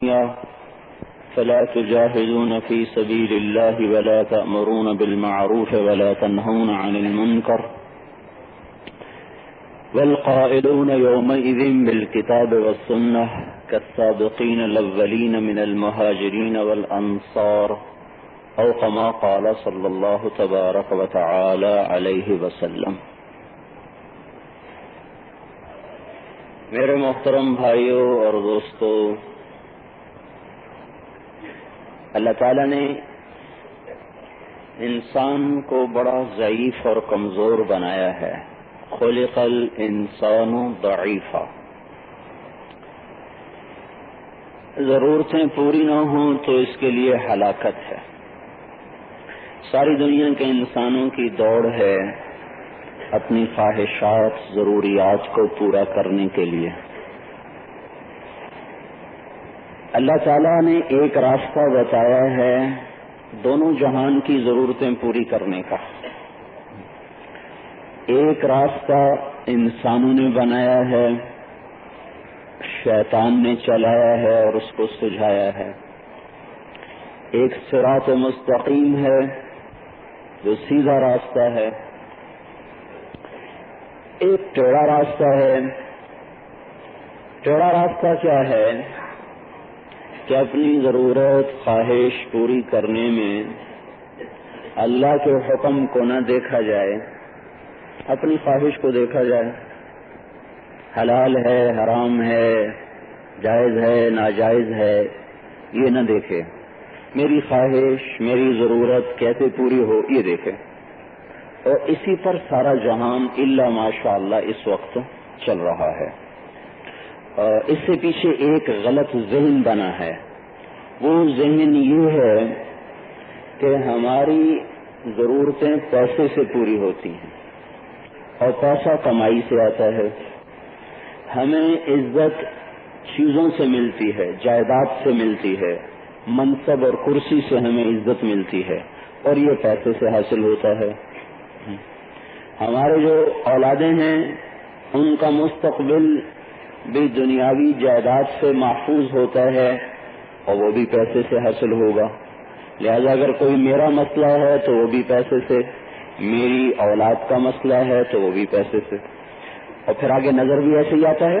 فلا تجاهدون في سبيل الله ولا تأمرون بالمعروف ولا تنهون عن المنكر والقائلون يومئذ بالكتاب والسنة كالسابقين الأولين من المهاجرين والأنصار أو كما قال صلى الله تبارك وتعالى عليه وسلم۔ میرے محترم بھائیوں اور دوستو، اللہ تعالیٰ نے انسان کو بڑا ضعیف اور کمزور بنایا ہے۔ خلق الانسان ضعیفا۔ ضرورتیں پوری نہ ہوں تو اس کے لیے ہلاکت ہے۔ ساری دنیا کے انسانوں کی دوڑ ہے اپنی خواہشات، ضروریات کو پورا کرنے کے لیے۔ اللہ تعالیٰ نے ایک راستہ بتایا ہے دونوں جہان کی ضرورتیں پوری کرنے کا۔ ایک راستہ انسانوں نے بنایا ہے، شیطان نے چلایا ہے اور اس کو سجھایا ہے۔ ایک صراط مستقیم ہے جو سیدھا راستہ ہے، ایک ٹیڑھا راستہ ہے۔ ٹیڑھا راستہ کیا ہے کہ اپنی ضرورت، خواہش پوری کرنے میں اللہ کے حکم کو نہ دیکھا جائے، اپنی خواہش کو دیکھا جائے، حلال ہے، حرام ہے، جائز ہے، ناجائز ہے، یہ نہ دیکھے۔ میری خواہش، میری ضرورت کیسے پوری ہو، یہ دیکھے۔ اور اسی پر سارا جہان الا ماشاء اللہ اس وقت چل رہا ہے۔ اس سے پیچھے ایک غلط ذہن بنا ہے۔ وہ ذہن یہ ہے کہ ہماری ضرورتیں پیسے سے پوری ہوتی ہیں اور پیسہ کمائی سے آتا ہے۔ ہمیں عزت چیزوں سے ملتی ہے، جائیداد سے ملتی ہے، منصب اور کرسی سے ہمیں عزت ملتی ہے اور یہ پیسے سے حاصل ہوتا ہے۔ ہمارے جو اولادیں ہیں ان کا مستقبل بھی دنیاوی جائیداد سے محفوظ ہوتا ہے اور وہ بھی پیسے سے حاصل ہوگا۔ لہذا اگر کوئی میرا مسئلہ ہے تو وہ بھی پیسے سے، میری اولاد کا مسئلہ ہے تو وہ بھی پیسے سے، اور پھر آگے نظر بھی ایسے ہی آتا ہے۔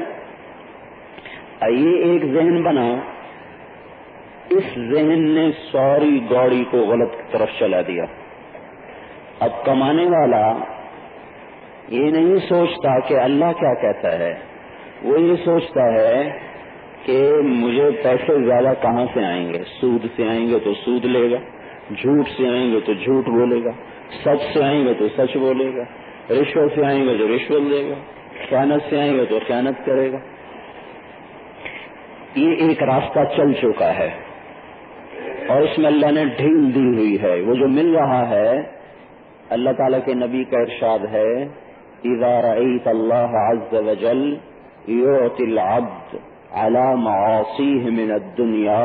یہ ایک ذہن بنا، اس ذہن نے ساری گاڑی کو غلط طرف چلا دیا۔ اب کمانے والا یہ نہیں سوچتا کہ اللہ کیا کہتا ہے، وہ یہ سوچتا ہے کہ مجھے پیسے زیادہ کہاں سے آئیں گے۔ سود سے آئیں گے تو سود لے گا، جھوٹ سے آئیں گے تو جھوٹ بولے گا، سچ سے آئیں گے تو سچ بولے گا، رشوت سے آئیں گے تو رشوت دے گا، خیانت سے آئیں گے تو خیانت کرے گا۔ یہ ایک راستہ چل چکا ہے اور اس میں اللہ نے ڈھیل دی ہوئی ہے۔ وہ جو مل رہا ہے، اللہ تعالیٰ کے نبی کا ارشاد ہے، اذا رأيت اللہ عز وجل يعطي العبد على معاصيه من الدنيا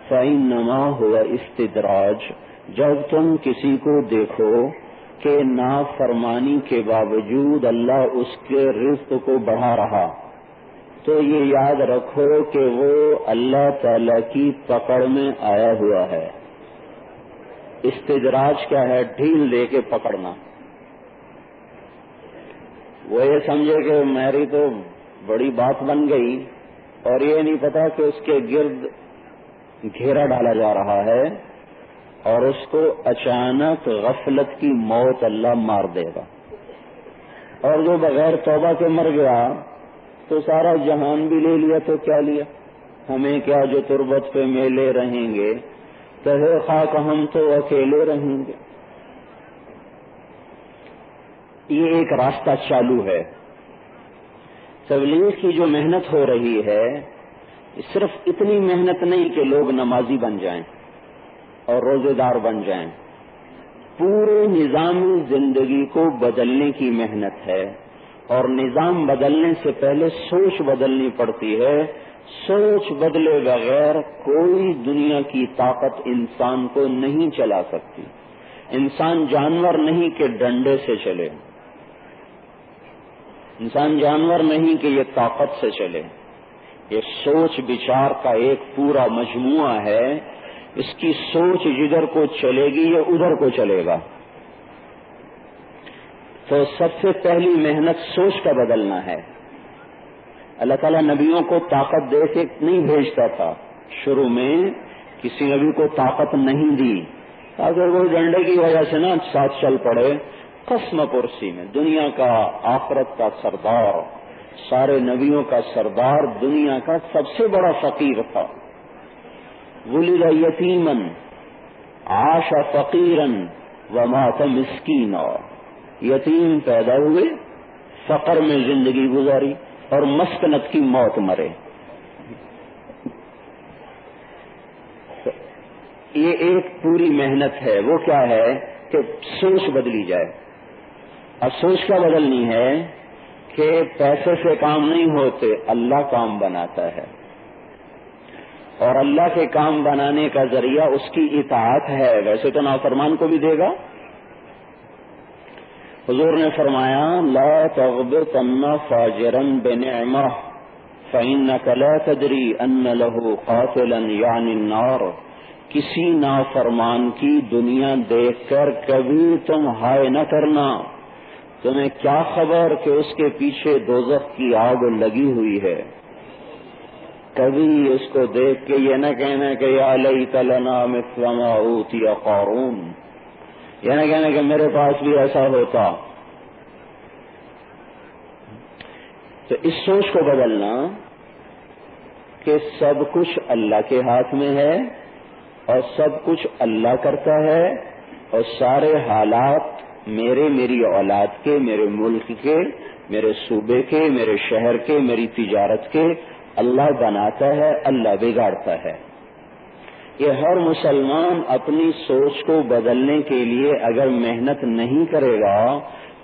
فإنما هو استدراج۔ جب تم کسی کو دیکھو کہ نافرمانی کے باوجود اللہ اس کے رزق کو بڑھا رہا، تو یہ یاد رکھو کہ وہ اللہ تعالی کی پکڑ میں آیا ہوا ہے۔ استدراج کیا ہے؟ ڈھیل دے کے پکڑنا۔ وہ یہ سمجھے کہ میری تو بڑی بات بن گئی اور یہ نہیں پتا کہ اس کے گرد گھیرا ڈالا جا رہا ہے اور اس کو اچانک غفلت کی موت اللہ مار دے گا۔ اور جو بغیر توبہ کے مر گیا تو سارا جہان بھی لے لیا تو کیا لیا؟ ہمیں کیا جو تربت پہ میلے رہیں گے، تہے خاک ہم تو اکیلے رہیں گے۔ یہ ایک راستہ چالو ہے۔ تبلیغ کی جو محنت ہو رہی ہے، صرف اتنی محنت نہیں کہ لوگ نمازی بن جائیں اور روزے دار بن جائیں، پورے نظام زندگی کو بدلنے کی محنت ہے۔ اور نظام بدلنے سے پہلے سوچ بدلنی پڑتی ہے۔ سوچ بدلے بغیر کوئی دنیا کی طاقت انسان کو نہیں چلا سکتی۔ انسان جانور نہیں کہ ڈنڈے سے چلے، انسان جانور نہیں کہ یہ طاقت سے چلے۔ یہ سوچ بچار کا ایک پورا مجموعہ ہے. اس کی سوچ جدھر کو چلے گی یہ ادھر کو چلے گا. تو سب سے پہلی محنت سوچ کا بدلنا ہے. اللہ تعالیٰ نبیوں کو طاقت دے کے نہیں بھیجتا تھا. شروع میں کسی نبی کو طاقت نہیں دی تاکہ وہ ڈنڈے کی وجہ سے نہ ساتھ چل پڑے. قسم کرسی میں دنیا کا آخرت کا سردار، سارے نبیوں کا سردار، دنیا کا سب سے بڑا فقیر تھا. ولد یتیما عاش فقیرا ومات مسکینا. یتیم پیدا ہوئے، فقر میں زندگی گزاری اور مسکنت کی موت مرے. یہ ایک پوری محنت ہے. وہ کیا ہے کہ سوچ بدلی جائے. اب سوچ کیا بدلنی ہے کہ پیسے سے کام نہیں ہوتے، اللہ کام بناتا ہے. اور اللہ کے کام بنانے کا ذریعہ اس کی اطاعت ہے. ویسے تو نافرمان کو بھی دے گا. حضور نے فرمایا لا تغبطن فاجرا بنعمہ فإنك لا تدری ان له قاتلا یعنی النار. کسی نافرمان کی دنیا دیکھ کر کبھی تم ہائے نہ کرنا. تمہیں کیا خبر کہ اس کے پیچھے دوزخ کی آگ لگی ہوئی ہے. کبھی اس کو دیکھ کے یہ نہ کہنا کہ یا لیت لنا مثل ما اوتی قارون، یہ نہ کہنا کہ میرے پاس بھی ایسا ہوتا. تو اس سوچ کو بدلنا کہ سب کچھ اللہ کے ہاتھ میں ہے اور سب کچھ اللہ کرتا ہے اور سارے حالات میری اولاد کے، میرے ملک کے، میرے صوبے کے، میرے شہر کے، میری تجارت کے اللہ بناتا ہے، اللہ بگاڑتا ہے. یہ ہر مسلمان اپنی سوچ کو بدلنے کے لیے اگر محنت نہیں کرے گا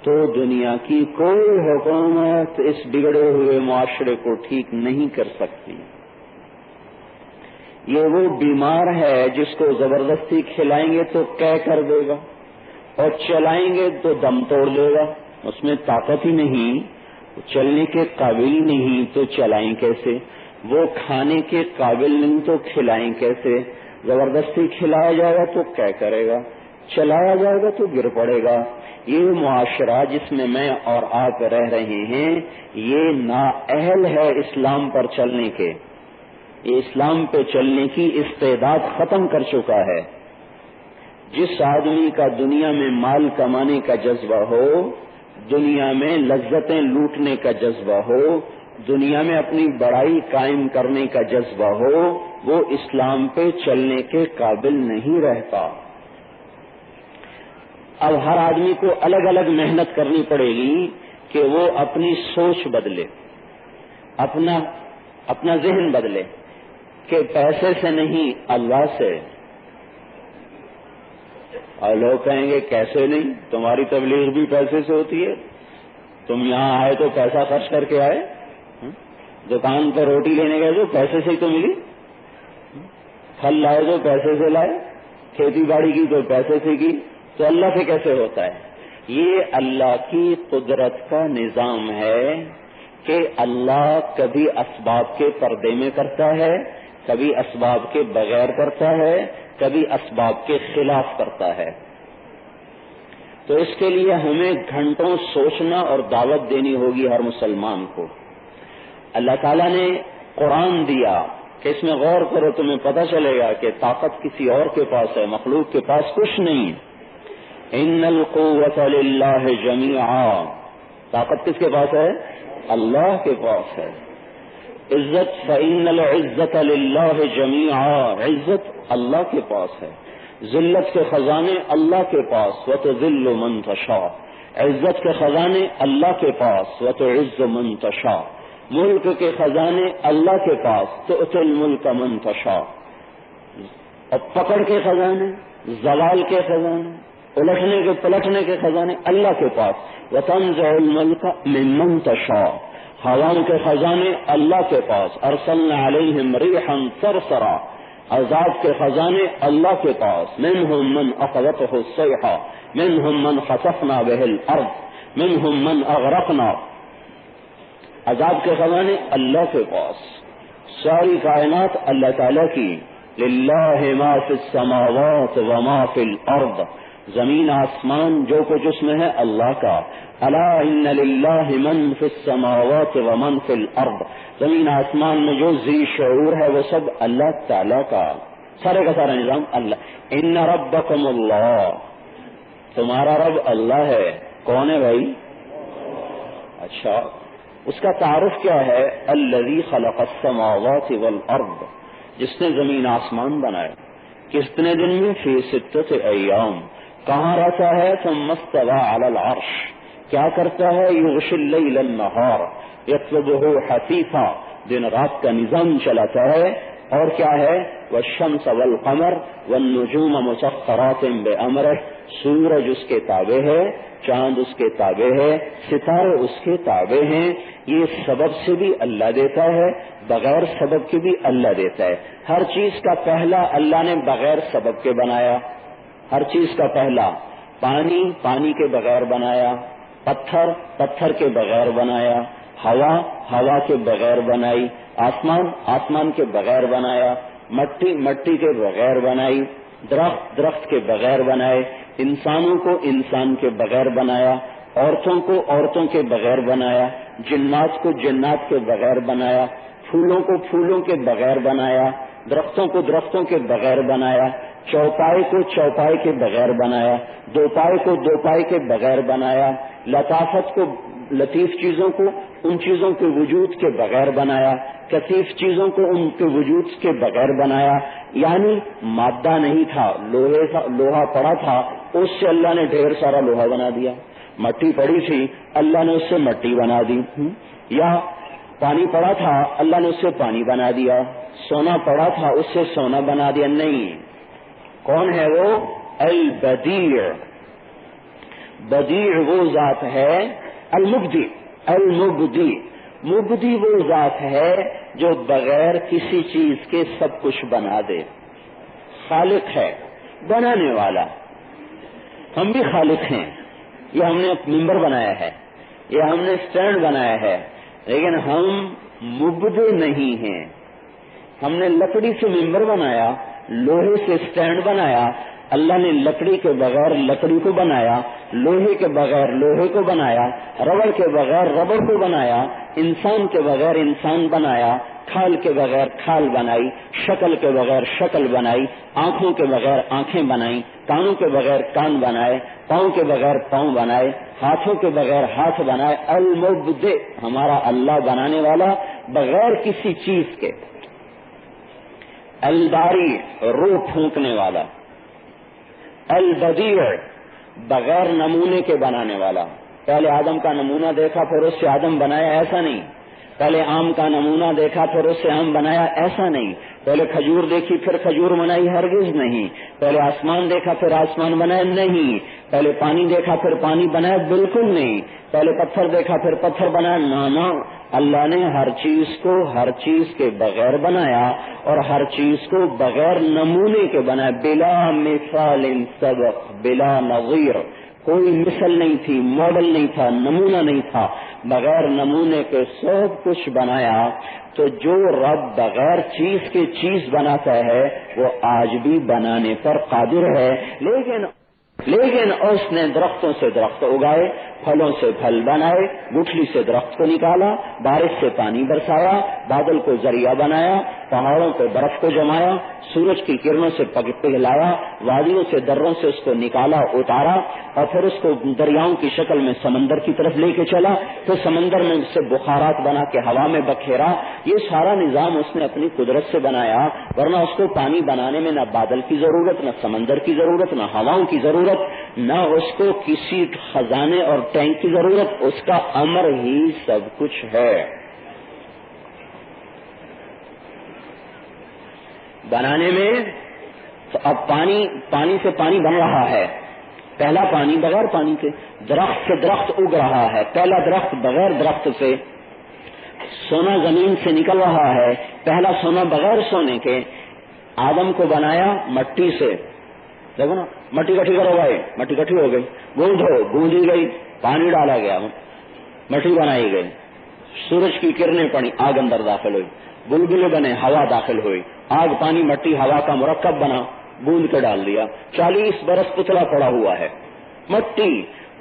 تو دنیا کی کوئی حکومت اس بگڑے ہوئے معاشرے کو ٹھیک نہیں کر سکتی. یہ وہ بیمار ہے جس کو زبردستی کھلائیں گے تو کہہ کر دے گا اور چلائیں گے تو دم توڑ دے گا. اس میں طاقت ہی نہیں، چلنے کے قابل ہی نہیں تو چلائیں کیسے؟ وہ کھانے کے قابل نہیں تو کھلائیں کیسے؟ زبردستی کھلایا جائے گا تو کیا کرے گا، چلایا جائے گا تو گر پڑے گا. یہ معاشرہ جس میں میں اور آپ رہ رہے ہیں یہ نااہل ہے اسلام پر چلنے کے. یہ اسلام پہ چلنے کی استعداد ختم کر چکا ہے. جس آدمی کا دنیا میں مال کمانے کا جذبہ ہو، دنیا میں لذتیں لوٹنے کا جذبہ ہو، دنیا میں اپنی بڑائی قائم کرنے کا جذبہ ہو، وہ اسلام پہ چلنے کے قابل نہیں رہتا. اب ہر آدمی کو الگ الگ محنت کرنی پڑے گی کہ وہ اپنی سوچ بدلے، اپنا ذہن بدلے کہ پیسے سے نہیں اللہ سے. اور لوگ کہیں گے کیسے نہیں، تمہاری تبلیغ بھی پیسے سے ہوتی ہے. تم یہاں آئے تو پیسہ خرچ کر کے آئے، دکان پہ روٹی لینے گئے تو پیسے سے ہی تو ملی، پھل لائے تو پیسے سے لائے، کھیتی باڑی کی تو پیسے سے کی، تو اللہ سے کیسے ہوتا ہے؟ یہ اللہ کی قدرت کا نظام ہے کہ اللہ کبھی اسباب کے پردے میں کرتا ہے، کبھی اسباب کے بغیر کرتا ہے، کبھی اسباب کے خلاف کرتا ہے. تو اس کے لیے ہمیں گھنٹوں سوچنا اور دعوت دینی ہوگی ہر مسلمان کو. اللہ تعالیٰ نے قرآن دیا کہ اس میں غور کرو، تمہیں پتہ چلے گا کہ طاقت کسی اور کے پاس ہے، مخلوق کے پاس کچھ نہیں. ان القوت للہ جمیعا، طاقت کس کے پاس ہے؟ اللہ کے پاس ہے. عزت فإن العزت للہ جمیعا، عزت اللہ کے پاس ہے. ذلت کے خزانے اللہ کے پاس، وتذل من تشاء، عزت کے خزانے اللہ کے پاس، وتعز من تشاء. ملک کے خزانے اللہ کے پاس، تؤتی الملک من تشاء. اور پکڑ کے خزانے، زوال کے خزانے، الٹنے کے پلٹنے کے خزانے اللہ کے پاس. وتنزع الملک ممن تشاء، ہواؤں کے خزانے اللہ کے پاس. ارسلنا علیہم ریحا صرصرا، عذاب کے خزانے اللہ کے پاس. منہم من اخذته الصیحہ، منہم من خسفنا به الارض، منہم من اغرقنا. عذاب کے خزانے اللہ کے پاس. ساری کائنات اللہ تعالیٰ کی. للہ ما فی السماوات وما فی الارض، زمین آسمان جو کچھ اس میں ہے اللہ کا. الا ان للہ من فی السماوات ومن فی الارض، زمین آسمان میں جو ذی شعور ہے وہ سب اللہ تعالیٰ کا، سارے کا سارا نظام اللہ. ان ربکم اللہ، تمہارا رب اللہ ہے. کون ہے بھائی؟ اچھا، اس کا تعارف کیا ہے؟ الذی خلق السماوات والارض، جس نے زمین آسمان بنائے. کتنے دن میں؟ فی ستۃ ایام. کہاں رہتا ہے؟ ثم استوى علی العرش. کیا کرتا ہے؟ یغشی اللیل النہار یطلبہ حثیثا، دن رات کا نظام چلاتا ہے. اور کیا ہے؟ والشمس والقمر والنجوم مسخرات بامرہ، سورج اس کے تابع ہے، چاند اس کے تابع ہے، ستارے اس کے تابع ہیں. یہ سبب سے بھی اللہ دیتا ہے، بغیر سبب کے بھی اللہ دیتا ہے. ہر چیز کا پہلا اللہ نے بغیر سبب کے بنایا. ہر چیز کا پہلا پانی، پانی کے بغیر بنایا. پتھر، پتھر کے بغیر بنایا. ہوا، ہوا کے بغیر بنائی. آسمان، آسمان کے بغیر بنایا. مٹی، مٹی کے بغیر بنائی. درخت، درخت کے بغیر بنائے. انسانوں کو انسان کے بغیر بنایا. عورتوں کو عورتوں کے بغیر بنایا. جنات کو جنات کے بغیر بنایا. پھولوں کو پھولوں کے بغیر بنایا. درختوں کو درختوں کے بغیر بنایا. چوپائے کو چوپائے کے بغیر بنایا. دوپائے کو دوپائے کے بغیر بنایا. لطافت کو، لطیف چیزوں کو ان چیزوں کے وجود کے بغیر بنایا. کثیف چیزوں کو ان کے وجود کے بغیر بنایا. یعنی مادہ نہیں تھا، لوہے تھا، لوہا پڑا تھا، اس سے اللہ نے ڈھیر سارا لوہا بنا دیا. مٹی پڑی تھی، اللہ نے اس سے مٹی بنا دی. یا پانی پڑا تھا، اللہ نے اس سے پانی بنا دیا. سونا پڑا تھا، اس سے سونا بنا دیا. نہیں. کون ہے وہ؟ البدیع. بدیع وہ ذات ہے. المبدی، المبدی، مبدی وہ ذات ہے جو بغیر کسی چیز کے سب کچھ بنا دے. خالق ہے، بنانے والا. ہم بھی خالق ہیں. یہ ہم نے ممبر بنایا ہے، یہ ہم نے اسٹینڈ بنایا ہے، لیکن ہم مبدع نہیں ہیں. ہم نے لکڑی سے ممبر بنایا، لوہے سے اسٹینڈ بنایا. اللہ نے لکڑی کے بغیر لکڑی کو بنایا، لوہے کے بغیر لوہے کو بنایا، ربڑ کے بغیر ربڑ کو بنایا، انسان کے بغیر انسان بنایا، کھال کے بغیر کھال بنائی، شکل کے بغیر شکل بنائی، آنکھوں کے بغیر آنکھیں بنائی، کانوں کے بغیر کان بنائے، پاؤں کے بغیر پاؤں بنائے، ہاتھوں کے بغیر ہاتھ بنائے. المبدع، ہمارا اللہ بنانے والا بغیر کسی چیز کے. الباری، روح پھونکنے والا. البدیع، بغیر نمونے کے بنانے والا. پہلے آدم کا نمونہ دیکھا پھر اس سے آدم بنایا، ایسا نہیں. پہلے آم کا نمونہ دیکھا پھر اس سے آم بنایا، ایسا نہیں. پہلے کھجور دیکھی پھر کھجور بنائی، ہرگز نہیں. پہلے آسمان دیکھا پھر آسمان بنایا، نہیں. پہلے پانی دیکھا پھر پانی بنایا، بالکل نہیں. پہلے پتھر دیکھا پھر پتھر بنایا، نہ. اللہ نے ہر چیز کو ہر چیز کے بغیر بنایا اور ہر چیز کو بغیر نمونے کے بنایا. بلا مثال سبق، بلا نظیر. کوئی مثل نہیں تھی، ماڈل نہیں تھا، نمونہ نہیں تھا. بغیر نمونے کے سب کچھ بنایا. تو جو رب بغیر چیز کے چیز بناتا ہے وہ آج بھی بنانے پر قادر ہے. لیکن اس نے درختوں سے درخت اگائے، پھلوں سے پھل بنائے، گٹھلی سے درخت کو نکالا، بارش سے پانی برسایا، بادل کو ذریعہ بنایا، پہاڑوں پہ برف کو جمایا، سورج کی کرنوں سے پگھلایا، وادیوں سے دروں سے اس کو نکالا، اتارا، اور پھر اس کو دریاؤں کی شکل میں سمندر کی طرف لے کے چلا. پھر سمندر میں اس سے بخارات بنا کے ہوا میں بکھیرا. یہ سارا نظام اس نے اپنی قدرت سے بنایا. ورنہ اس کو پانی بنانے میں نہ بادل کی ضرورت، نہ سمندر کی ضرورت، نہ ہواؤں کی ضرورت، نہ اس کو کسی خزانے اور ٹینک کی ضرورت. اس کا امر ہی سب کچھ ہے. بنانے میں تو اب پانی سے پانی بن رہا ہے. پہلا پانی بغیر پانی کے. درخت سے درخت اگ رہا ہے. پہلا درخت بغیر درخت سے. سونا زمین سے نکل رہا ہے. پہلا سونا بغیر سونے کے. آدم کو بنایا مٹی سے. دیکھو نا، مٹی کٹھی کرو بھائی، مٹی کٹھی ہو گئی، گوندی گئی، پانی ڈالا گیا، مٹی بنائی گئی، سورج کی کرنیں پڑی، آگ اندر داخل ہوئی، بلبلے بنے، ہوا داخل ہوئی، آگ پانی مٹی ہوا کا مرکب بنا، گوند کے ڈال دیا، 40 برس پتلا پڑا ہوا ہے مٹی،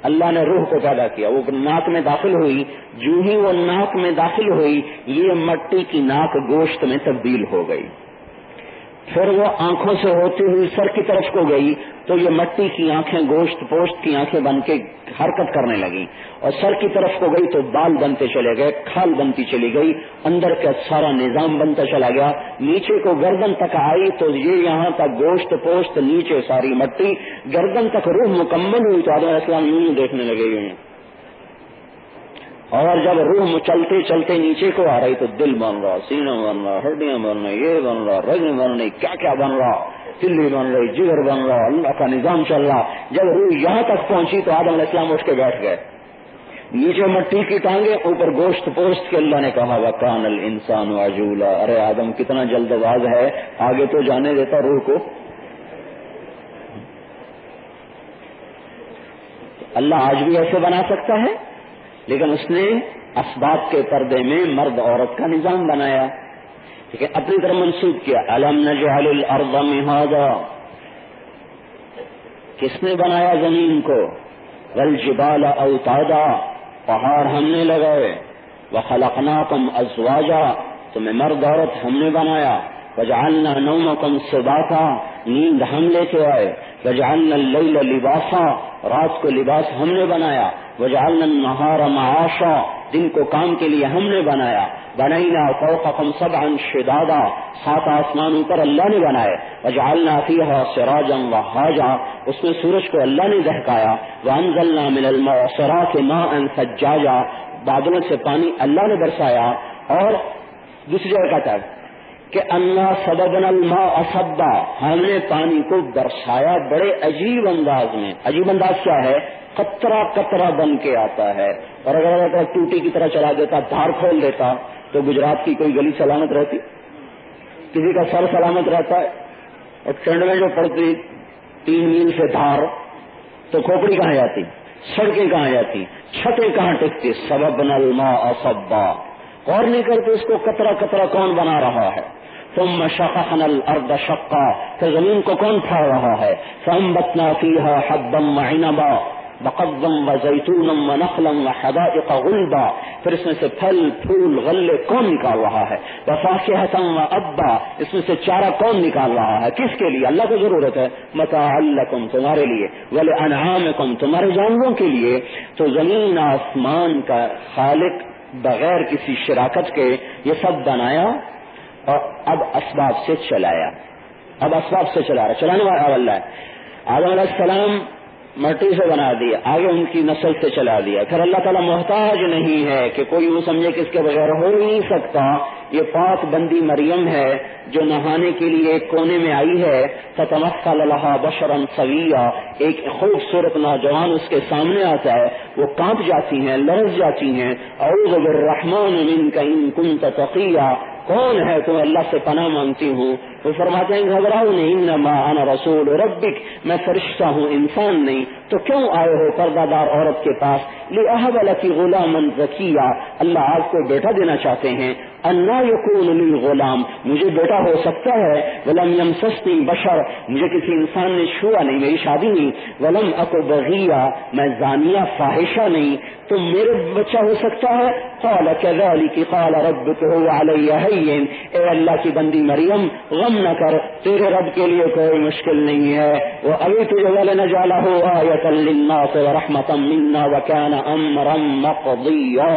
اللہ نے روح کو پیدا کیا، وہ ناک میں داخل ہوئی، جو ہی وہ ناک میں داخل ہوئی یہ مٹی کی ناک گوشت میں تبدیل ہو گئی، پھر وہ آنکھوں سے ہوتی ہوئی سر کی طرف کو گئی تو یہ مٹی کی آنکھیں گوشت پوشت کی آنکھیں بن کے حرکت کرنے لگی، اور سر کی طرف کو گئی تو بال بنتے چلے گئے، کھال بنتی چلی گئی، اندر کا سارا نظام بنتا چلا گیا، نیچے کو گردن تک آئی تو یہ یہاں تک گوشت پوشت، نیچے ساری مٹی، گردن تک روح مکمل ہوئی تو آدم علیہ السلام یوں دیکھنے لگے یوں، اور جب روح چلتے چلتے نیچے کو آ رہی تو دل بن رہا، سینہ بن رہا، ہڈیاں بن رہی، یہ بن رہا، رگیں بن رہی، کیا کیا بن رہا، دلی بن رہی، جگر بن رہا، اللہ کا نظام چل رہا۔ جب روح یہاں تک پہنچی تو آدم علیہ السلام اٹھ کے بیٹھ گئے، نیچے مٹی کی ٹانگیں، اوپر گوشت پوشت کے، اللہ نے کہا وَكَانَ الْإِنسَانُ عَجُولًا، ارے آدم کتنا جلد باز ہے، آگے تو جانے دیتا روح کو۔ اللہ آج بھی ایسے بنا سکتا ہے، لیکن اس نے اسباب کے پردے میں مرد عورت کا نظام بنایا، ٹھیک ہے، اپنی طرف منسوب کیا۔ أَلَمْ نَجْعَلِ الْأَرْضَ مِهَادًا، کس نے بنایا زمین کو؟ وَالْجِبَالَ أَوْتَادًا، پہاڑ ہم نے لگائے، وَخَلَقْنَاكُمْ أَزْوَاجًا، تمہیں مرد عورت ہم نے بنایا، وَجَعَلْنَا نَوْمَكُمْ سُبَاتًا، نیند ہم لے کے آئے، وَجَعَلْنَا اللَّيْلَ لِبَاسًا، رات کو لباس ہم نے بنایا، وَجَعَلْنَا النَّهَارَ مَعَاشًا، دن کو کام کے لیے ہم نے بنایا، بَنَيْنَا فَوْقَكُمْ سَبْعًا شِدَادًا، 7 آسمان اوپر اللہ نے بنائے، وَجَعَلْنَا فِيهَا سِرَاجًا وَهَّاجًا، اس میں سورج کو اللہ نے دہکایا، وَأَنزَلْنَا مِنَ الْمُعْصِرَاتِ مَاءً ثَجَّاجًا، بادلوں سے پانی اللہ نے برسایا۔ اور دوسری جگہ کہتا ہے کہ انا سببنا الماء صبا، ہم نے پانی کو برسایا بڑے عجیب انداز میں۔ عجیب انداز کیا ہے؟ قطرہ قطرہ بن کے آتا ہے، اور اگر ٹوٹی کی طرح چلا دیتا، دھار کھول دیتا تو گجرات کی کوئی گلی سلامت رہتی؟ کسی کا سر سلامت رہتا ہے؟ اور ٹھنڈ میں جو پڑتی 3 میل سے دھار تو کھوپڑی کہاں جاتی، سڑکیں کہاں جاتی، چھتیں کہاں ٹکتی؟ سببنا الماء صبا، غور نہیں کرتے اس کو قطرہ قطرہ کون بنا رہا ہے۔ ثم شققنا الارض شقا، پھر زمین کو کون پھاڑ رہا ہے؟ فانبتنا فيها حبا وعنبا وقضا وزيتونا ونخلا وحدائق غلبا، پھر اس میں سے پھل پھول غلے کون نکال رہا ہے؟ وفاكهة وابا، اس میں سے چارہ کون نکال رہا ہے؟ کس کے لیے؟ اللہ کو ضرورت ہے۔ متاعا لكم، تمہارے لیے، ولانعامكم، تمہارے جانوروں کے لیے۔ تو زمین آسمان کا خالق بغیر کسی شراکت کے یہ سب بنایا اور اب اسباب سے چلایا، اب اسباب سے چلا رہا، چلانے والا اللہ ہے۔ آدم علیہ السلام مٹی سے بنا دیا، آگے ان کی نسل سے چلا دیا، پھر اللہ تعالیٰ محتاج نہیں ہے کہ کوئی وہ سمجھے کہ اس کے بغیر ہو ہی نہیں سکتا۔ یہ پاک بندی مریم ہے جو نہانے کے لیے ایک کونے میں آئی ہے، فتمثل لها بشرا سویا، ایک خوبصورت نوجوان اس کے سامنے آتا ہے، وہ کانپ جاتی ہیں، لرز جاتی ہیں، اعوذ بالرحمن منک ان کنت تقیا، کون ہے تو اللہ سے پناہ مانگتی ہوں۔ وہ فرماتے ہیں گھبراؤ نہیں، انما انا رسول ربک، میں فرشتہ ہوں انسان نہیں، تو کیوں آئے ہو پردہ دار عورت کے پاس؟ لأہب لک غلاما زکیا، اللہ آپ کو بیٹا دینا چاہتے ہیں۔ انا یکون لی غلام، مجھے بیٹا ہو سکتا ہے، ولم یمسسنی بشر، مجھے کسی انسان نے چھوا نہیں، میری شادی نہیں، ولم اک بغیا، میں زانیہ فاحشہ نہیں، تو میرے بچہ ہو سکتا ہے؟ قال کذلک قال ربک هو علی ہین، اے اللہ کی بندی مریم غم نہ کر، تیرے رب کے لیے کوئی مشکل نہیں ہے، وہ ابھی تجھے ولنجعلہ آیۃ للناس ورحمۃ منا وکان امرا مقضیا،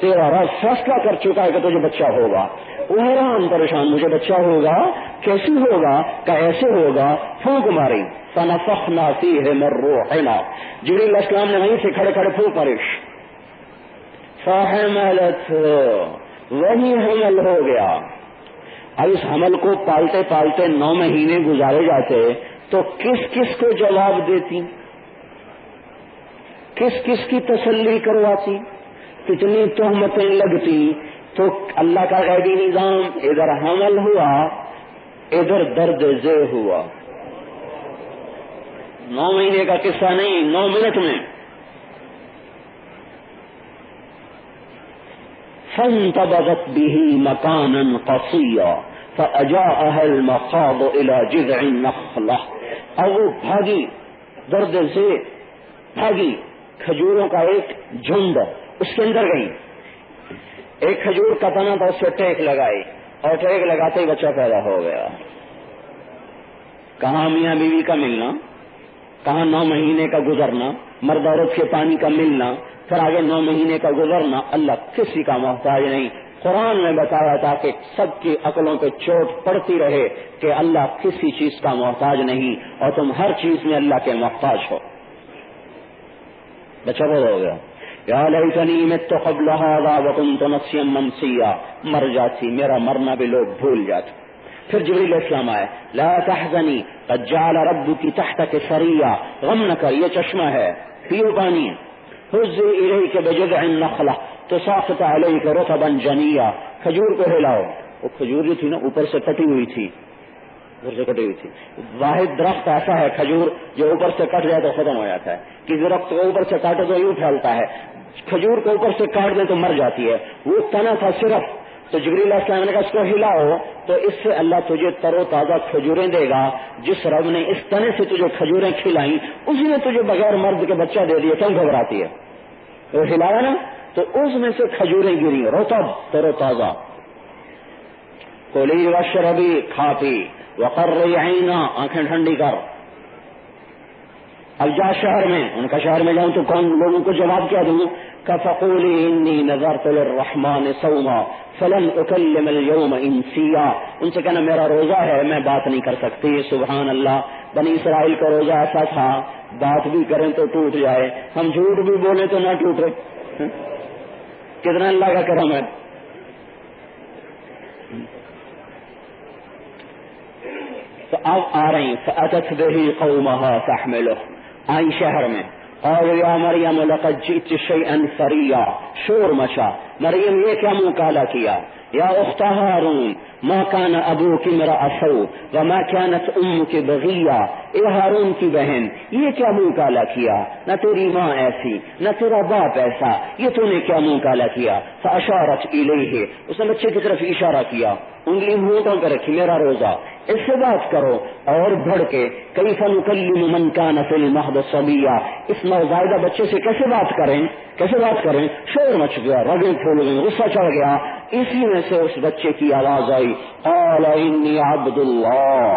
تیرا رب فیصلہ کر چکا ہے کہ تجھے بچہ ہوگا۔ وہ حیران پریشان، مجھے بچہ ہوگا کیسے ہوگا؟ کہ ایسے ہوگا، پھونک ماری، فنفخنا فیہ من روحنا، جبریل علیہ السلام نے وہیں سے کھڑے کھڑے پھونک ماری، فحملت، وہی حمل ہو گیا۔ اب اس حمل کو پالتے پالتے 9 مہینے گزارے جاتے تو کس کس کو جواب دیتی، کس کس کی تسلی کرواتی، کتنی تہمتیں لگتی؟ تو اللہ کا غیبی نظام، ادھر حمل ہوا ادھر درد ذیل ہوا۔ 9 مہینے کا قصہ نہیں، 9 منٹ میں۔ فانتبذت به مكانا قصيا فأجاءها المخاض إلى جذع النخلة. اور وہ بھاگی، درد سے بھاگی، کھجوروں کا ایک جھنڈ اس کے اندر گئی، ایک کھجور کا تنا تھا، اس پہ ٹیک لگائی اور ٹیک لگاتے ہی بچہ پیدا ہو گیا. کہاں میاں بیوی کا ملنا، کہاں 9 مہینے کا گزرنا، مرد عورت کے پانی کا ملنا، پھر آگے 9 مہینے کا گزرنا. اللہ کسی کا محتاج نہیں. قرآن میں بتایا تھا کہ سب کی عقلوں پہ چوٹ پڑتی رہے کہ اللہ کسی چیز کا محتاج نہیں اور تم ہر چیز میں اللہ کے محتاج ہو. بچہ پیدا ہو گیا. یا لیتنی مت قبل هذا وكنت نسیا منسیا، مر جاتی، میرا مرنا بھی لوگ بھول جاتے. پھر جبریل علیہ السلام آئے، لا تحزنی قد جعل ربک تحتک سریا، غم نہ کر، یہ چشمہ ہے، پیو پانی. حزی الیک بجذع النخلہ تساقط علیک رطبا جنیا، کھجور کو ہلاؤ. وہ کھجور جو تھی نا اوپر سے کٹی ہوئی تھی، اوپر سے کٹی ہوئی تھی. واحد درخت ایسا ہے کھجور جو اوپر سے کٹ جائے تو ختم ہو جاتا ہے، کہ درخت کو اوپر سے کاٹے تو یوں پھیلتا ہے، کھجور کو اوپر سے کاٹ دے تو مر جاتی ہے. وہ تنا تھا صرف. تو جبریل علیہ السلام نے کہا اس کو ہلاؤ تو اس سے اللہ تجھے تر و تازہ کھجوریں دے گا. جس رب نے اس تنے سے تجھے کھجوریں کھلائیں اسی نے تجھے بغیر مرد کے بچہ دے دیا، کیوں گھبراتی ہے؟ وہ ہلایا نا تو اس میں سے کھجوریں گری، رطب، تر و تازہ. کلی واشربی، کھا پی، وقرری عینا، آنکھیں ٹھنڈی کر. اب جا شہر میں، ان کا شہر میں جاؤں تو کون لوگوں کو جواب کیا دوں؟ فقولی انی نذرت للرحمن صوما فلن اکلم اليوم انسیا. ان سے کہنا میرا روزہ ہے، میں بات نہیں کر سکتی. سبحان اللہ. بنی اسرائیل کا روزہ ایسا تھا، بات بھی کریں تو ٹوٹ جائے، ہم جھوٹ بھی بولیں تو نہ ٹوٹے. کتنا اللہ کا کرم ہے. تو اب آ رہی فأتت به قومها تحمله، آئی شہر میں، اور یا مریم لقد جئت شیئا فریا، شور مچا. مریم یہ کیا منہ کالا کیا؟ یا اخت ہارون ما كان ابوك امرأ سوء وما كانت امك بغیا. اے ہارون کی بہن یہ کیا منہ کالا کیا؟ نہ تیری ماں ایسی نہ تیرا باپ ایسا، یہ تو نے کیا منہ کالا کیا؟ فاشارت الیہ، اس نے بچے کی طرف اشارہ کیا، انگلی ہونٹوں پہ رکھی، میرا روزہ، اس سے بات کرو. اور بڑھ کے کیف نکلم من کان فی المہد صبیا، اس نوزائیدہ بچے سے کیسے بات کریں، کیسے بات کریں؟ شور مچ گیا، رگیں پھول گئی، غصہ چڑھ گیا. اسی میں سے اس بچے کی آواز آئی، قال انی عبد اللہ،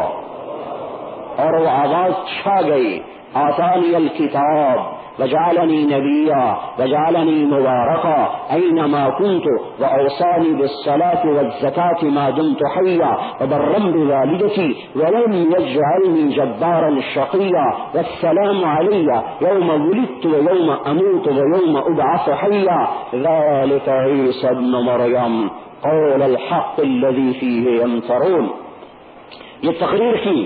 اور وہ آواز چھا گئی، آتانی الکتاب وجعلنی نبیا وجعلنی مبارکا اینما کنت واوصانی بالصلاة والزکاة ما دمت حیا وبرا بوالدتی ولم یجعلنی جبارا شقیا والسلام علی یوم ولدت ویوم اموت ویوم ابعث حیا ذلک عیسی ابن مریم قول الحق الذی فیہ یمترون. یہ تقریر کی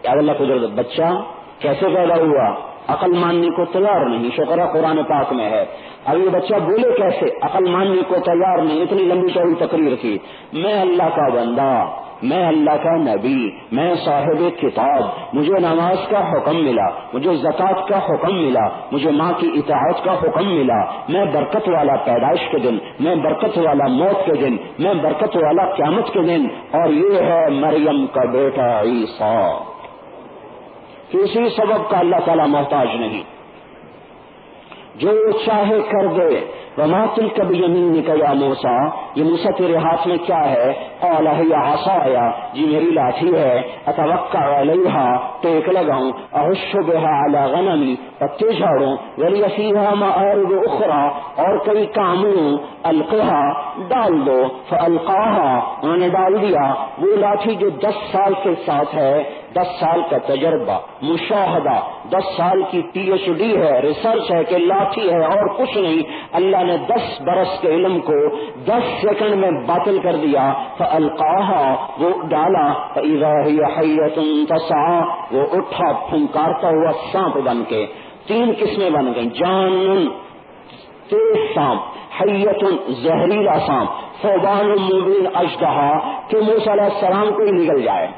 یا اللہ قدرت، بچہ کیسے پیدا ہوا؟ عقل ماننے کو تیار نہیں. شکر قرآن پاک میں ہے. اب یہ بچہ بولے کیسے؟ عقل ماننے کو تیار نہیں. اتنی لمبی چوڑی تقریر کی، میں اللہ کا بندہ، میں اللہ کا نبی، میں صاحب کتاب، مجھے نماز کا حکم ملا، مجھے زکوٰۃ کا حکم ملا، مجھے ماں کی اطاعت کا حکم ملا، میں برکت والا پیدائش کے دن، میں برکت والا موت کے دن، میں برکت والا قیامت کے دن، اور یہ ہے مریم کا بیٹا عیسیٰ. کسی سبب کا اللہ تعالیٰ محتاج نہیں، جو چاہے کر دے. وما تلک بیمینک یا موسیٰ، یہ موسیٰ تیرے ہاتھ میں کیا ہے؟ قال ہی عصای، جی میری لاٹھی ہے. اتوکا علیہا، ٹیک لگاؤں. احش بہا علی غنمی، پتے جھاڑوں. ولی فیہا مآرب اخرى، اور کئی کام لوں. القہا، ڈال دو. فالقاہا، انہوں نے ڈال دیا. وہ لاٹھی جو 10 سال کے ساتھ ہے، 10 سال کا تجربہ، مشاہدہ، 10 سال کی PhD ہے، ریسرچ ہے کہ لاٹھی ہے اور کچھ نہیں. اللہ نے 10 برس کے علم کو 10 سیکنڈ میں باطل کر دیا. فالقاها، وہ ڈالا. فاذا هي حية تسعى، وہ اٹھا پھنکارتا ہوا سانپ بن کے. 3 قسمیں بن گئیں، جان تیز سانپ، حیۃ زہریلا سانپ، ثعبان مبین اژدہا کہ موسیٰ علیہ السلام کو ہی نگل جائے.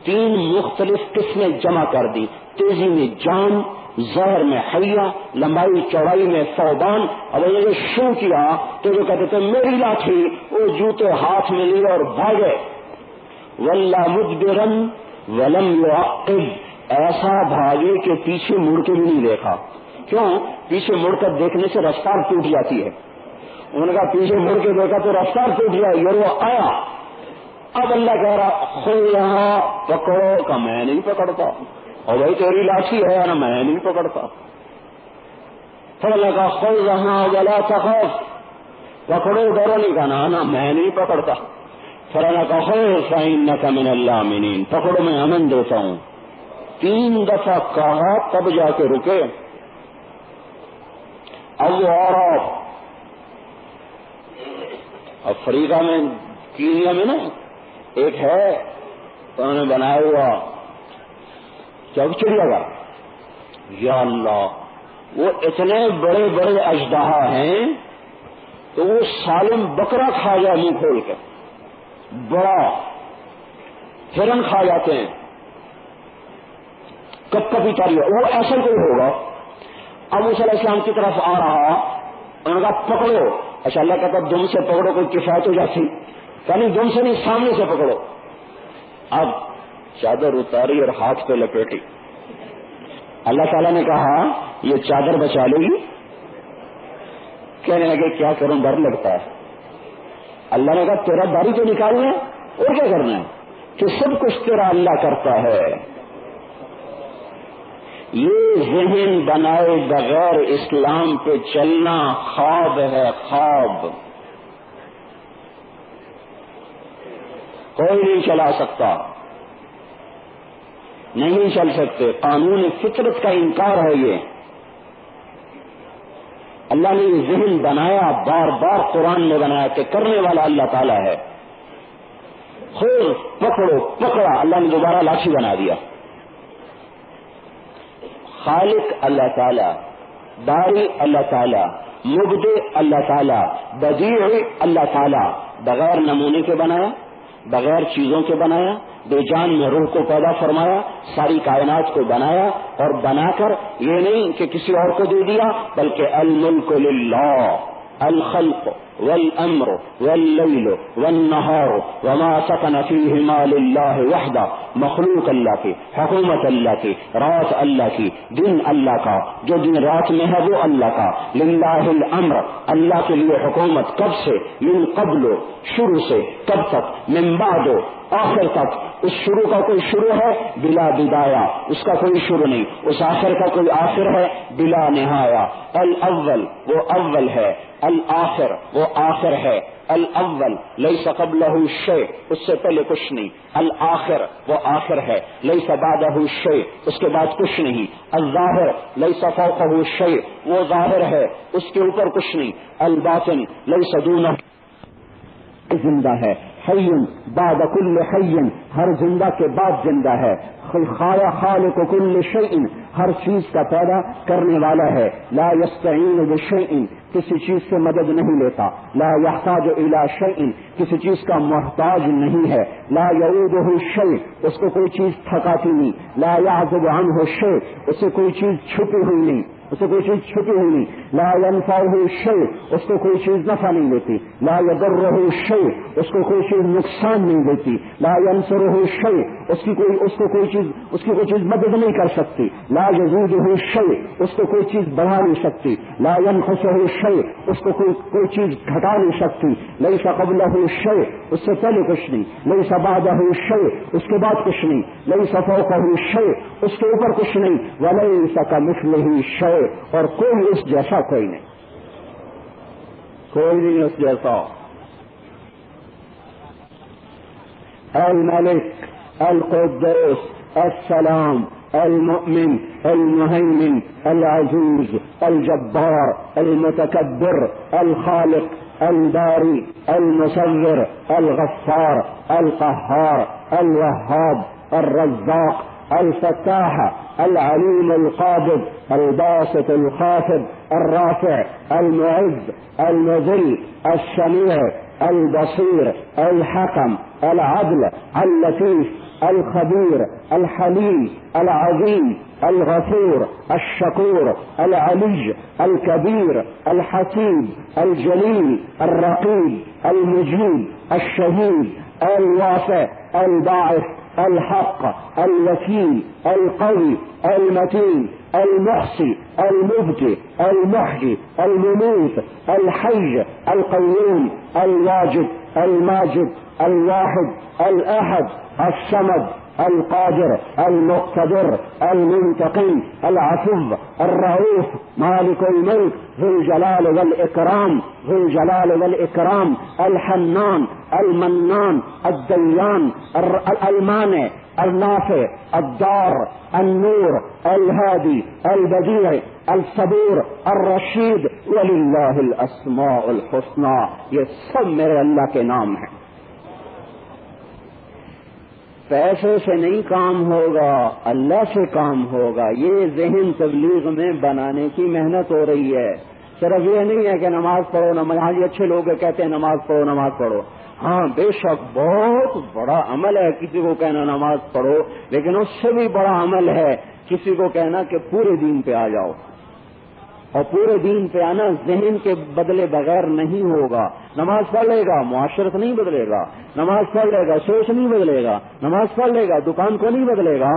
3 مختلف قسمیں جمع کر دی. تیزی میں جان، ظاہر میں حیا، لمبائی چوڑائی میں ثوبان. اب انہوں نے شو کیا تو جو کہتے تھے میری لاٹھی، وہ جوتے ہاتھ میں لیے اور بھاگے. واللہ مدبرن ولم یعقب، ایسا بھاگے کہ پیچھے مڑ کے بھی نہیں دیکھا. کیوں؟ پیچھے مڑ کر دیکھنے سے رفتار ٹوٹ جاتی ہے. انہوں نے کہا پیچھے مڑ کے دیکھا تو رفتار ٹوٹ جائے. یہ وہ آیا. اب اللہ کہہ رہا خود یہاں پکڑو، کا میں نہیں پکڑتا. اور بھائی تیری لاٹھی ہے نا، میں نہیں پکڑتا. پھر اللہ کا خود یہاں ولا تخف، پکڑو ڈرو نہیں، کہا نا میں نہیں پکڑتا. پھر اللہ کا خود فإنک من الآمنین، پکڑو میں امن دیتا ہوں. 3 دفعہ کہا تب جا کے رکے. اب وہ اور افریقہ میں، کینیا میں نا ایک ہے انہوں نے بنایا ہوا چوک چڑیا کا. یا اللہ، وہ اتنے بڑے بڑے اژدہا ہیں تو وہ سالم بکرا کھا جائے منہ کھول کے، بڑا ہرن کھا جاتے ہیں، کب کبھی تاریخ وہ ایسا کوئی ہوگا. اب موسیٰ علیہ السلام کی طرف آ رہا، انہوں نے کہا پکڑو. اچھا اللہ کہتا دم سے پکڑو کوئی کفایت ہو جاتی، یعنی دم سے نہیں سامنے سے پکڑو. اب چادر اتاری اور ہاتھ پہ لپیٹی. اللہ تعالیٰ نے کہا یہ چادر بچا لے گی؟ کہنے لگے کیا کروں، ڈر لگتا ہے. اللہ نے کہا تیرا داڑھی تو نکالنا ہے اور کیا کرنا ہے، کہ سب کچھ تیرا اللہ کرتا ہے. یہ ذہن بنائے بغیر اسلام پہ چلنا خواب ہے، خواب. کوئی نہیں چلا سکتا، نہیں چل سکتے. قانون فطرت کا انکار ہے یہ. اللہ نے یہ ذہن بنایا، بار بار قرآن میں بنایا کہ کرنے والا اللہ تعالیٰ ہے. خود پکڑو، پکڑا، اللہ نے دوبارہ لاٹھی بنا دیا. خالق اللہ تعالیٰ، باری اللہ تعالیٰ، مبدع اللہ تعالیٰ، بدیع اللہ تعالیٰ. بغیر نمونے کے بنایا، بغیر چیزوں کے بنایا، بے جان میں روح کو پیدا فرمایا، ساری کائنات کو بنایا، اور بنا کر یہ نہیں کہ کسی اور کو دے دیا، بلکہ الملک للہ، الخلق والامر واللیل والنہار وما سکن فیہما للہ وحدہ. مخلوق اللہ کی، حکومت اللہ کی، رات اللہ کی، دن اللہ کا، جو دن رات میں ہے وہ اللہ کا. للہ الامر، اللہ کے لیے حکومت. کب سے؟ من قبل، شروع سے. کب تک؟ من بعد، آخر تک. اس شروع کا کوئی شروع ہے بلا بدایا، اس کا کوئی شروع نہیں. اس آخر کا کوئی آخر ہے بلا نہایا. الاول، وہ اول ہے. الآخر، وہ آخر ہے. الاول لیس قبلہ شیء، اس سے پہلے کچھ نہیں. الآخر، وہ آخر ہے. لیس بعدہ شیء، اس کے بعد کچھ نہیں. الظاہر لیس فوقہ شیء، وہ ظاہر ہے، اس کے اوپر کچھ نہیں. الباطن لیس دونہ، زندہ ہے. حی بعد کل حی، ہر زندہ کے بعد زندہ ہے. خالق کل شیء، ہر چیز کا پیدا کرنے والا ہے. لا یستعین بشیء، کسی چیز سے مدد نہیں لیتا. لا یحتاج الی شیء، کسی چیز کا محتاج نہیں ہے. لا یعودہ شیء، اس کو کوئی چیز تھکاتی نہیں. لا یعزب عنہ شیء، اس سے کوئی چیز چھپی ہوئی نہیں، اسے کوئی چیز چھپی ہوئی نہیں. لا ينفعہ شیء، اس کو کوئی چیز نفع نہیں دیتی. لا یضرہ شیء، اس کو کوئی چیز نقصان نہیں دیتی. لا ینصرہ شیء، اس کی کوئی چیز مدد نہیں کر سکتی. لا یزیدہ شیء، اس کو کوئی چیز بڑھا نہیں سکتی. لا ینقصہ شیء، اس کو کوئی چیز گھٹا نہیں سکتی. لیس قبلہ شیء، اس سے پہلے کچھ نہیں. لیس بعدہ شیء، اس کے بعد کچھ نہیں. لیس فوقہ شیء، اس کے اوپر کچھ نہیں. ولیس کمثلہ شیء، اور کوئی اس جیسا کوئی نہیں، کوئی نہیں اس جیسا. الملک، القدوس، السلام، المؤمن، المهيمن، العزيز، الجبار، المتكبر، الخالق، الباري، المصور، الغفار، القهار، الوهاب، الرزاق، الفتاح، العليم القابض، الباسط الخافض، الرافع، المعز، المذل، السميع، البصير، الحكم، العدل، اللطيف، الخبير الحليم العظيم الغفور الشكور العلي الكبير الحكيم الجليل الرقيب المجيب الشهيد الواسع الباعث الحق الوكيل القوي المتين المحصي المبدئ المحيي المميت الحي القيوم الواجد الماجد الواحد الأحد الصمد القادر المقتدر المنتقم العفو الرؤوف مالك الملك ذو الجلال والإكرام ذو الجلال والإكرام الحنان المنان الديان المانع النافع الضار النور الهادي البديع الصبور الرشید وللہ الاسماء الحسنى. یہ سب میرے اللہ کے نام ہیں. پیسے سے نہیں کام ہوگا، اللہ سے کام ہوگا. یہ ذہن تبلیغ میں بنانے کی محنت ہو رہی ہے. صرف یہ نہیں ہے کہ نماز پڑھو، نماز اچھے لوگ کہتے ہیں نماز پڑھو نماز پڑھو. ہاں بے شک بہت بڑا عمل ہے کسی کو کہنا نماز پڑھو، لیکن اس سے بھی بڑا عمل ہے کسی کو کہنا کہ پورے دین پہ آ جاؤ. اور پورے دین پہ آنا ذہن کے بدلے بغیر نہیں ہوگا. نماز پڑھ لے گا معاشرت نہیں بدلے گا، نماز پڑھ لے گا سوچ نہیں بدلے گا، نماز پڑھ لے گا دکان کو نہیں بدلے گا.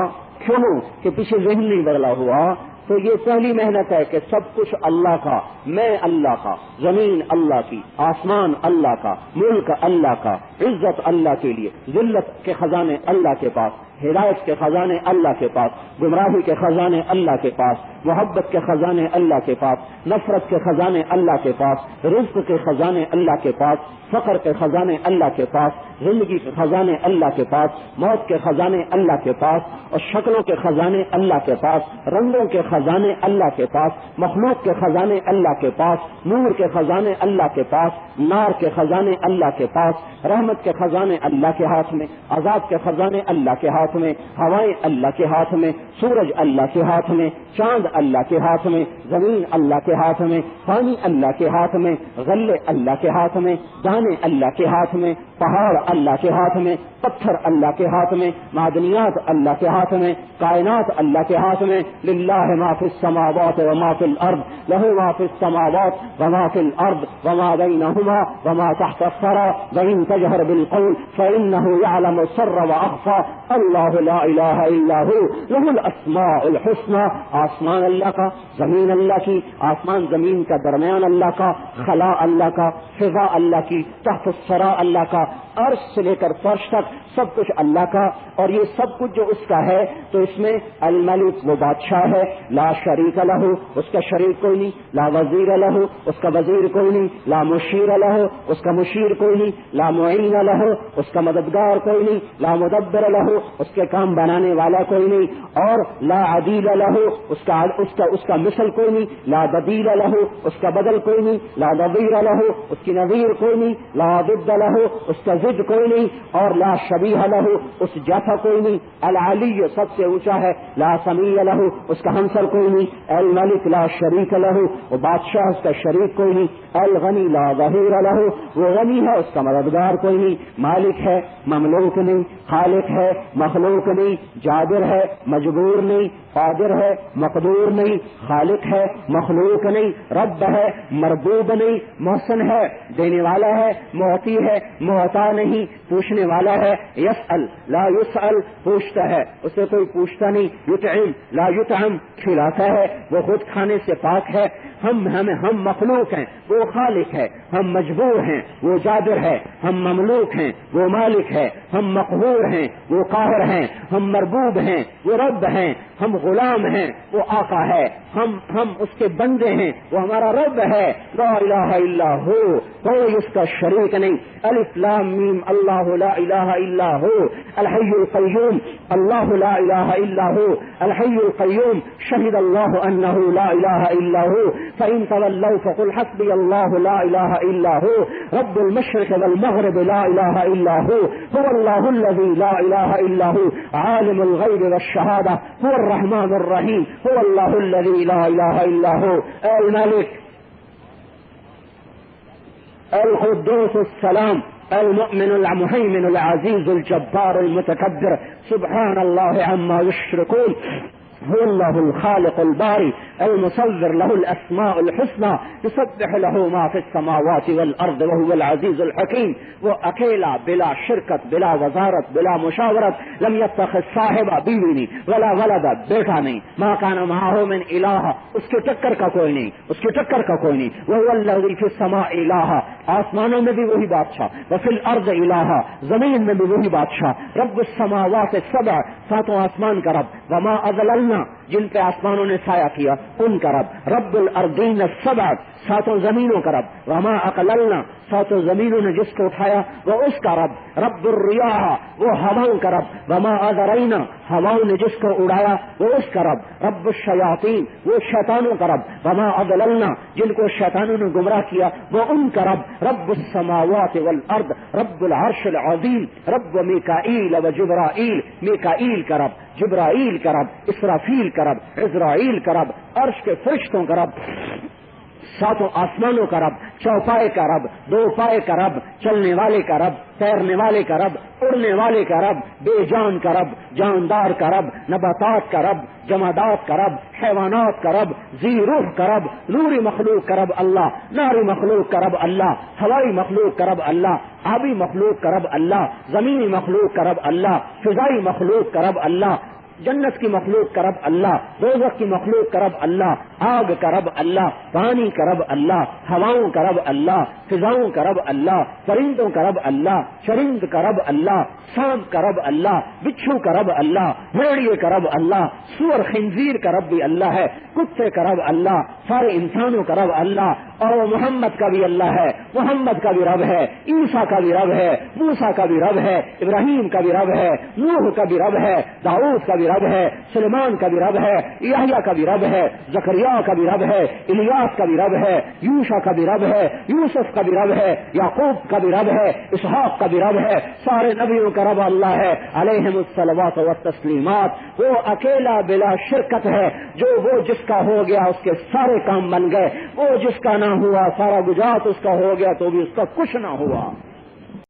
کیوں کہ پیچھے ذہن نہیں بدلا ہوا. تو یہ پہلی محنت ہے کہ سب کچھ اللہ کا، میں اللہ کا، زمین اللہ کی، آسمان اللہ کا، ملک اللہ کا، عزت اللہ کے لیے، ذلت کے خزانے اللہ کے پاس، ہدایت کے خزانے اللہ کے پاس، گمراہی کے خزانے اللہ کے پاس، محبت کے خزانے اللہ کے پاس، نفرت کے خزانے اللہ کے پاس، رزق کے خزانے اللہ کے پاس، فقر کے خزانے اللہ کے پاس، زندگی کے خزانے اللہ کے پاس، موت کے خزانے اللہ کے پاس، اور شکلوں کے خزانے اللہ کے پاس، رنگوں کے خزانے اللہ کے پاس، مخلوق کے خزانے اللہ کے پاس، نور کے خزانے اللہ کے پاس، نار کے خزانے اللہ کے پاس، رحمت کے خزانے اللہ کے ہاتھ میں، عذاب کے خزانے اللہ کے ہاتھ میں، ہوائیں اللہ کے ہاتھ میں، سورج اللہ کے ہاتھ میں، چاند اللہ کے ہاتھ میں، زمین اللہ کے ہاتھ میں، پانی اللہ کے ہاتھ میں، غلے اللہ کے ہاتھ میں، دانے اللہ کے ہاتھ میں، پہاڑ اللہ کے ہاتھ میں، پتھر اللہ کے ہاتھ میں، معدنیات اللہ کے ہاتھ میں، کائنات اللہ کے ہاتھ میں. للہ ما فی السماوات وما فی الارض لہ ما فی السماوات وما فی الارض وما بینہما وما تحت الثری وان تجہر بالقول فانہ یعلم السر واخفی اللہ لا الہ الا ہو لہ الاسماء الحسنى. آسمان اللہ کا، زمین اللہ کی، آسمان زمین کا درمیان اللہ کا، خلا اللہ کا، فضا اللہ کی، تحت الثری اللہ کا، عرش سے لے کر فرش تک سب کچھ اللہ کا. اور یہ سب کچھ جو اس کا ہے تو اس میں الملک وہ بادشاہ ہے، لا شریک لہ اس کا شریک کوئی نہیں، لا وزیر لہ اس کا وزیر کوئی نہیں، لا مشیر لہ اس کا مشیر کوئی نہیں، لا معین لہ اس کا مددگار کوئی نہیں، لا مدبر لہ اس کے کام بنانے والا کوئی نہیں، اور لا عدیل لہ اس کا مثل کوئی نہیں، لا بدیل لہ اس کا بدل کوئی نہیں، لا نظیر لہ اس کی نظیر کوئی نہیں، لا ضد لہ اس کا ضد کوئی نہیں، اور لا شبیہ لہ اس جیسا کوئی نہیں. العلی سب سے اونچا ہے، لا سمیع لہ اس کا ہمسر کوئی نہیں. الملک لا شریک لہ وہ بادشاہ اس کا شریک کوئی نہیں. الغنی لا ظہیر لہ وہ غنی ہے اس کا مددگار کوئی نہیں. مالک ہے مملوک نہیں، خالق ہے مخلوق نہیں، جابر ہے مجبور نہیں، قادر ہے مقدور نہیں، خالق ہے مخلوق نہیں، رب ہے مربوب نہیں، محسن ہے دینے والا ہے، معطی ہے معطا نہیں، پوچھنے والا ہے. یسأل لا یسأل پوچھتا ہے اس سے کوئی پوچھتا نہیں. یطعم لا یطعم کھلاتا ہے وہ خود کھانے سے پاک ہے. ہم مخلوق ہیں وہ خالق ہے، ہم مجبور ہیں وہ جابر ہے، ہم مملوک ہیں وہ مالک ہے، ہم مقہور ہیں وہ قاہر ہیں، ہم مربوب ہیں وہ رب ہیں، ہم غلام ہیں وہ آقا ہے، ہم اس کے بندے ہیں وہ ہمارا رب ہے. لا الہ الا ہو کوئی اس کا شریک نہیں. الف لام میم اللہ لا الہ الا ہو الحی القیوم اللہ لا الہ الا ہو الحی القیوم شہد اللہ انہ لا الہ الا ہو فإن تولوا فقل حسبی اللہ لا الہ الا ہو رب المشرق والمغرب لا الہ الا ہو هو اللہ الذی لا الہ الا ہو عالم الغیب والشہادہ هو الرحمن الرحیم هو اللہ الذی لا الہ الا ہو. الملک القدوس السلام المؤمن المهيمن العزيز الجبار المتكبر سبحان الله عما يشركون هو الله الخالق الباري المصور له الأسماء الحسنى يسبح له ما في السماوات والأرض وهو العزيز الحكيم. وہ اکیلا بلا شرکت بلا وزارت بلا مشاورت لم يتخذ صاحبہ بیوی نہیں ولا ولدا بیٹا نہیں ما كان معه من الہ اس کے ٹکر کا کوئی نہیں اس کے ٹکر کا کوئی نہیں. وهو الذي في السماء الہ آسمانوں میں بھی وہی بادشاہ وفي الارض الہ زمین میں بھی وہی بادشاہ رب السماوات السبع ساتوں آسمان کا رب وما اضللنا جن پہ آسمانوں نے سایہ کیا ان کا رب رب الارضین السبع ساتوں زمینوں کا رب وما اقللنا ساتوں زمینوں نے جس کو اٹھایا وہ اس کا رب رب الریاح وہ ہواؤں کا رب وما اذرینا ہواؤں نے جس کو اڑایا وہ اس کا رب رب الشیاطین وہ شیطانوں کا رب وما اضللنا جن کو شیطانوں نے گمراہ کیا وہ ان کا رب رب السماوات والارض رب العرش العظیم رب میکائیل و جبرائیل میکائیل کا رب جبرائیل کا رب اسرافیل کا رب عزرائیل کا رب عرش کے فرشتوں کا رب ساتوں آسمانوں کا رب چوپائے کا رب دو پائے کا رب چلنے والے کا رب تیرنے والے کا رب اڑنے والے کا رب بے جان کا رب جاندار کا رب نباتات کا رب جمادات کا رب حیوانات کا رب ذی روح کا رب نوری مخلوق کا رب اللہ ناری مخلوق کا رب اللہ ہوائی مخلوق کا رب اللہ آبی مخلوق کا رب اللہ زمینی مخلوق کا رب اللہ فضائی مخلوق کا رب اللہ جنت کی مخلوق کا رب اللہ دوزخ کی مخلوق کا رب اللہ آگ کا رب اللہ پانی کا رب اللہ ہواؤں کا رب اللہ فضاؤں کا رب اللہ پرندوں کا رب اللہ چرند کا رب اللہ سانپ کا رب اللہ بچھو کا رب اللہ بھیڑیے کا رب اللہ سور خنزیر کا رب بھی اللہ ہے کتے کا رب اللہ سارے انسانوں کا رب اللہ اور محمد کا بھی اللہ ہے محمد کا بھی رب ہے عیسیٰ کا بھی رب ہے موسیٰ کا بھی رب ہے ابراہیم کا بھی رب ہے نوح کا بھی رب ہے داؤد کا بھی رب ہے سلیمان کا بھی رب ہے یحییٰ کا بھی رب ہے زکریا کا بھی رب ہے الیاس کا بھی رب ہے یوشع کا بھی رب ہے یوسف کا بھی رب ہے یعقوب کا بھی رب ہے اسحاق کا بھی رب ہے سارے نبیوں کا رب اللہ ہے علیہم الصلوات والتسلیمات. وہ اکیلا بلا شرکت ہے جو وہ جس کا ہو گیا اس کے سارے کام بن گئے وہ جس کا نہ ہوا سارا گجرات اس کا ہو گیا تو بھی اس کا کچھ نہ ہوا.